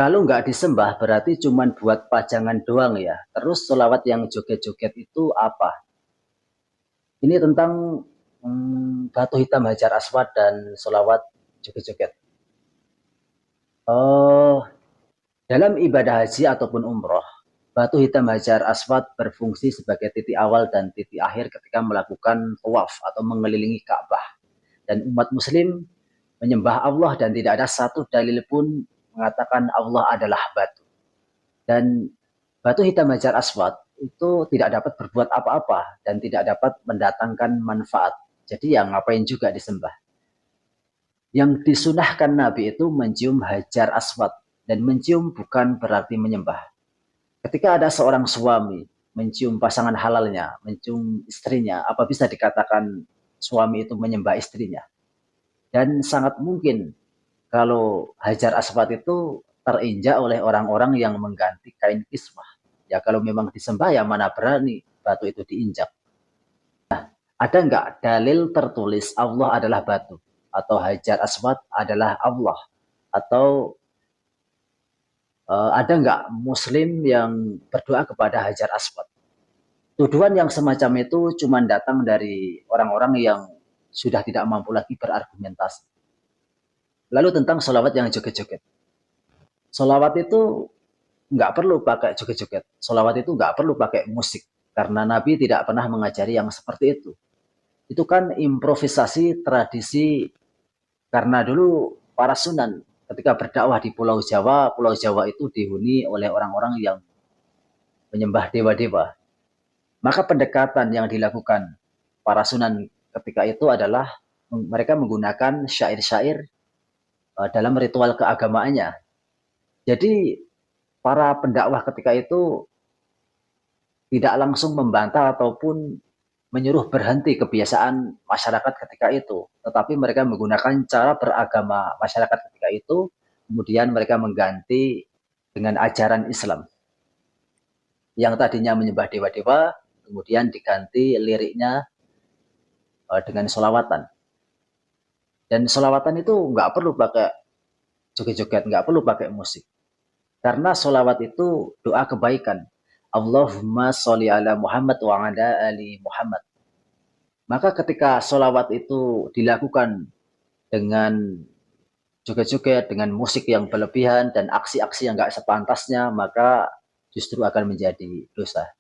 Kalau nggak disembah berarti cuman buat pajangan doang ya. Terus sholawat yang joget-joget itu apa? Ini tentang batu hitam hajar aswad dan sholawat joget-joget. Oh, dalam ibadah haji ataupun umroh, batu hitam hajar aswad berfungsi sebagai titik awal dan titik akhir ketika melakukan tawaf atau mengelilingi Ka'bah. Dan umat muslim menyembah Allah dan tidak ada satu dalil pun mengatakan Allah adalah batu. Dan batu hitam hajar aswad itu tidak dapat berbuat apa-apa dan tidak dapat mendatangkan manfaat. Jadi yang ngapain juga disembah. Yang disunahkan Nabi itu mencium hajar aswad. Dan mencium bukan berarti menyembah. Ketika ada seorang suami mencium pasangan halalnya, mencium istrinya, apa bisa dikatakan suami itu menyembah istrinya? Dan sangat mungkin kalau hajar aswad itu terinjak oleh orang-orang yang mengganti kain kiswah. Ya kalau memang disembah ya mana berani batu itu diinjak. Ada nggak dalil tertulis Allah adalah batu? Atau hajar aswad adalah Allah? Atau ada nggak muslim yang berdoa kepada hajar aswad? Tuduhan yang semacam itu cuma datang dari orang-orang yang sudah tidak mampu lagi berargumentasi. Lalu tentang sholawat yang joget-joget. Sholawat itu nggak perlu pakai joget-joget. Sholawat itu nggak perlu pakai musik. Karena Nabi tidak pernah mengajari yang seperti itu. Itu kan improvisasi tradisi karena dulu para sunan ketika berdakwah di Pulau Jawa itu dihuni oleh orang-orang yang menyembah dewa-dewa. Maka pendekatan yang dilakukan para sunan ketika itu adalah mereka menggunakan syair-syair dalam ritual keagamaannya. Jadi para pendakwah ketika itu tidak langsung membantah ataupun menyuruh berhenti kebiasaan masyarakat ketika itu, tetapi mereka menggunakan cara beragama masyarakat ketika itu, kemudian mereka mengganti dengan ajaran Islam. Yang tadinya menyembah dewa-dewa, kemudian diganti liriknya dengan solawatan. Dan solawatan itu nggak perlu pakai joget-joget, nggak perlu pakai musik. Karena solawat itu doa kebaikan. Allahumma sholli ala Muhammad wa ala ali Muhammad. Maka ketika solawat itu dilakukan dengan joget-joget, dengan musik yang berlebihan dan aksi-aksi yang nggak sepantasnya, maka justru akan menjadi dosa.